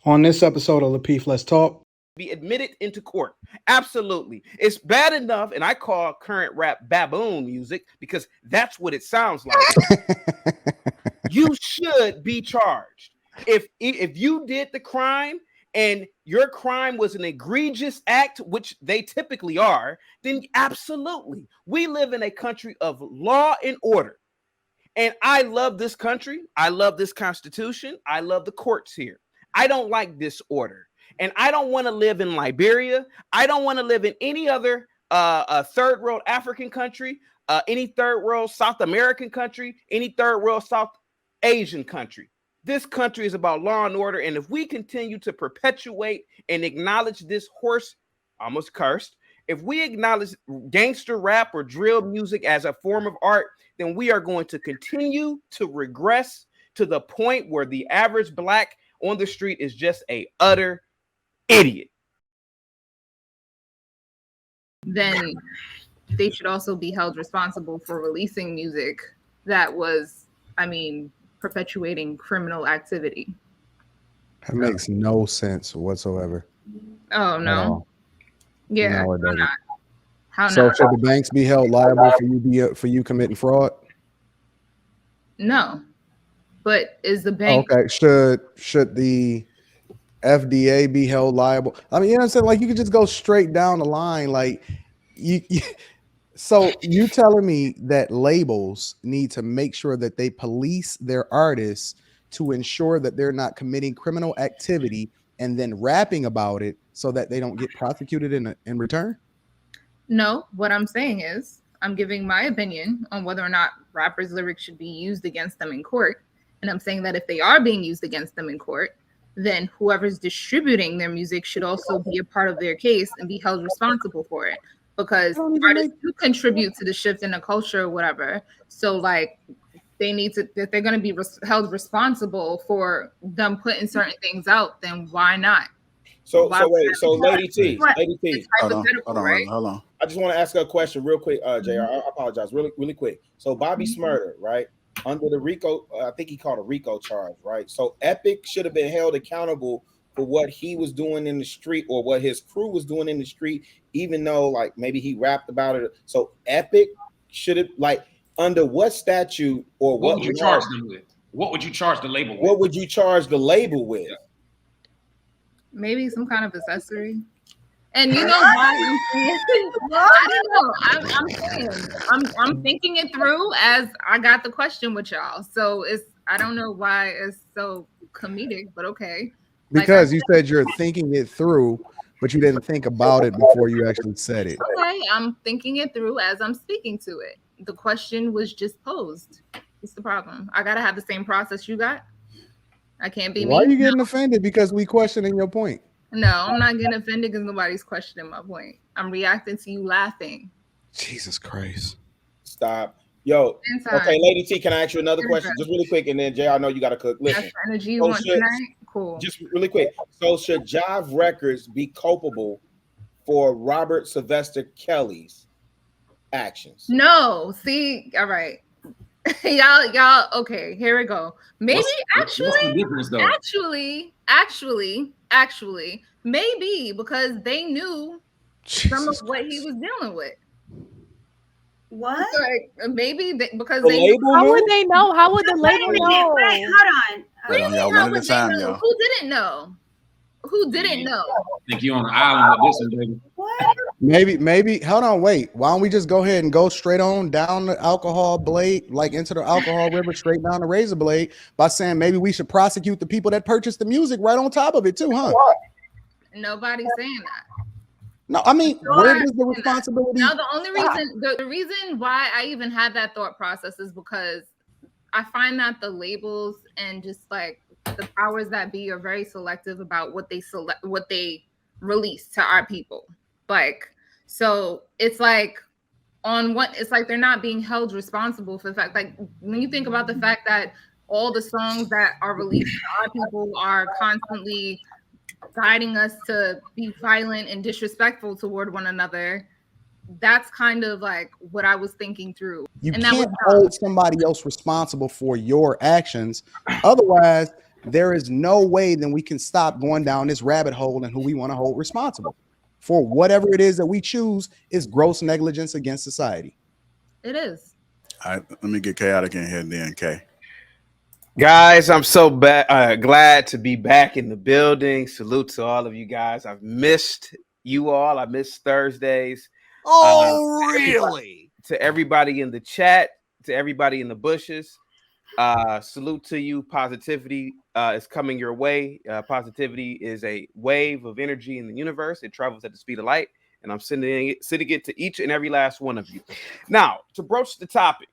On this episode of Lapeef, Let's Talk. Be admitted into court. Absolutely. It's bad enough, and I call current rap baboon music because that's what it sounds like. You should be charged. If you did the crime and your crime was an egregious act, which they typically are, then absolutely. We live in a country of law and order. And I love this country. I love this Constitution. I love the courts here. I don't like disorder. And I don't want to live in Liberia. I don't want to live in any other third world African country, any third world South American country, any third world South Asian country. This country is about law and order. And if we continue to perpetuate and acknowledge this horse, almost cursed, if we acknowledge gangster rap or drill music as a form of art, then we are going to continue to regress to the point where the average black on the street is just a utter idiot. Then they should also be held responsible for releasing music that was, perpetuating criminal activity. That makes no sense whatsoever. Oh no. Yeah. No, it doesn't. How so not? should the banks be held liable for you committing fraud? No. But is the bank okay? Should the FDA be held liable? I mean, you know what I'm saying? Like, you could just go straight down the line. Like, so you telling me that labels need to make sure that they police their artists to ensure that they're not committing criminal activity and then rapping about it so that they don't get prosecuted in return? No, what I'm saying is I'm giving my opinion on whether or not rappers' lyrics should be used against them in court. And I'm saying that if they are being used against them in court, then whoever's distributing their music should also be a part of their case and be held responsible for it. Because artists do contribute to the shift in the culture or whatever. So like they need to, if they're going to be held responsible for them putting certain things out, then why not? So Lady T. Hold on. I just want to ask her a question real quick, JR. I apologize, really quick. So Bobby Smurder, right? Under the RICO, I think he called a RICO charge, right? So Epic should have been held accountable for what he was doing in the street or what his crew was doing in the street, even though like maybe he rapped about it. So Epic should have, like, under what statute or what would you charge them with? What would you charge the label with? What would you charge the label with? Maybe some kind of accessory. And you know why I don't know. I'm thinking it through as I got the question with y'all. So I don't know why it's so comedic, but okay. Because you said you're thinking it through, but you didn't think about it before you actually said it. Okay, I'm thinking it through as I'm speaking to it. The question was just posed. What's the problem? I gotta have the same process you got. I can't be. Why are you getting offended because we questioning your point? No, I'm not getting offended because nobody's questioning my point. I'm reacting to you laughing. Jesus Christ. Stop. Yo, okay, Lady T, can I ask you another question? Just really quick, and then Jay, I know you got to cook. Listen. That's the energy you want tonight? Cool. Just really quick. So should Jive Records be culpable for Robert Sylvester Kelly's actions? No. See, all right. y'all, okay, here we go. Maybe what's the difference, though? Actually, maybe because they knew some of what he was dealing with. What? Like, maybe because they knew. How would they know? How would the label know? Wait, hold on. Y'all one at a time, y'all. Who didn't know? Who didn't know? I think you're on the island with this one, baby. What? Maybe. Hold on, wait. Why don't we just go ahead and go straight on down the alcohol blade, like into the alcohol river, straight down the razor blade, by saying maybe we should prosecute the people that purchased the music right on top of it too, huh? Nobody's saying that. No, I mean, where does the responsibility? Now, the only reason, the reason why I even had that thought process is because I find that the labels and just like the powers that be are very selective about what they release to our people. Like, so it's like it's like they're not being held responsible for the fact, like when you think about the fact that all the songs that are released to our people are constantly guiding us to be violent and disrespectful toward one another. That's kind of like what I was thinking through. You can't hold somebody else responsible for your actions. Otherwise, there is no way that we can stop going down this rabbit hole and who we want to hold responsible for whatever it is that we choose is gross negligence against society. It is. All right, let me get chaotic in here then, Kay. Guys, I'm so glad to be back in the building. Salute to all of you guys. I've missed you all. I missed Thursdays. Oh, really? To everybody in the chat, to everybody in the bushes. Salute to you. Positivity is coming your way. Positivity is a wave of energy in the universe. It travels at the speed of light, and I'm sending it to each and every last one of you. Now, to broach the topic,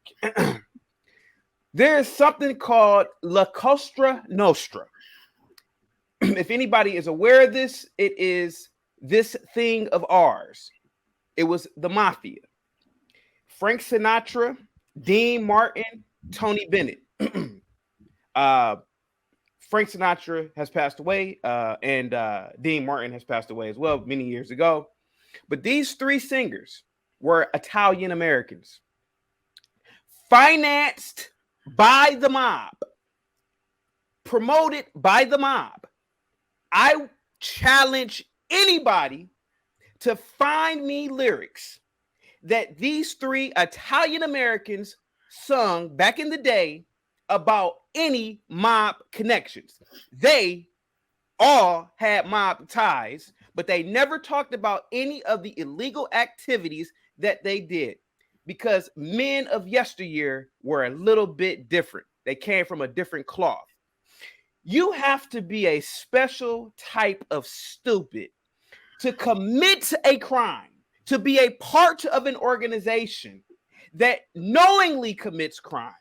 there is something called La Cosa Nostra. If anybody is aware of this, it is this thing of ours. It was the mafia. Frank Sinatra, Dean Martin, Tony Bennett. Frank Sinatra has passed away, and Dean Martin has passed away as well many years ago. But these three singers were Italian Americans, financed by the mob, promoted by the mob. I challenge anybody to find me lyrics that these three Italian Americans sung back in the day about any mob connections. They all had mob ties, but they never talked about any of the illegal activities that they did, because men of yesteryear were a little bit different. They came from a different cloth. You have to be a special type of stupid to commit a crime, to be a part of an organization that knowingly commits crimes,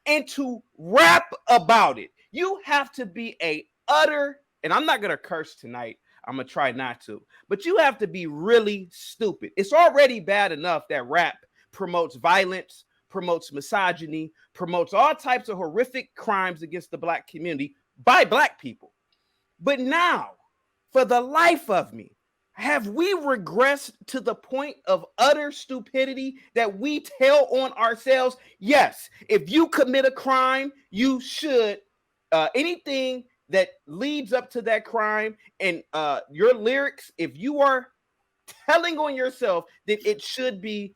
and to rap about it. You have to be a utter, and I'm not going to curse tonight. I'm going to try not to, but you have to be really stupid. It's already bad enough that rap promotes violence, promotes misogyny, promotes all types of horrific crimes against the Black community by Black people. But now, for the life of me, have we regressed to the point of utter stupidity that we tell on ourselves? Yes, if you commit a crime, you should, anything that leads up to that crime and your lyrics, if you are telling on yourself, that it should be,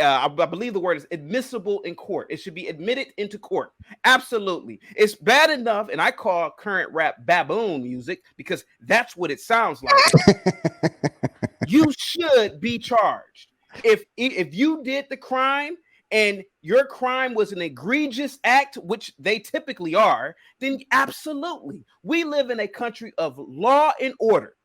I believe the word is admissible in court. It should be admitted into court. Absolutely. It's bad enough, and I call current rap baboon music because that's what it sounds like. You should be charged. If you did the crime and your crime was an egregious act, which they typically are, then absolutely. We live in a country of law and order.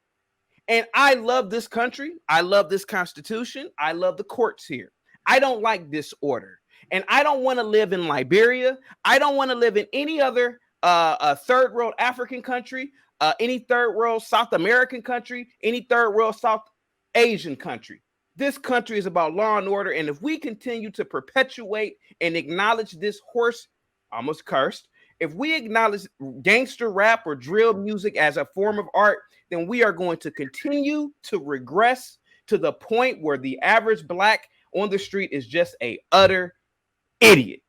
And I love this country. I love this Constitution. I love the courts here. I don't like disorder. And I don't want to live in Liberia. I don't want to live in any other third world African country, any third world South American country, any third world South Asian country. This country is about law and order. And if we continue to perpetuate and acknowledge this horse, almost cursed, if we acknowledge gangster rap or drill music as a form of art, then we are going to continue to regress to the point where the average Black on the street is just a utter idiot.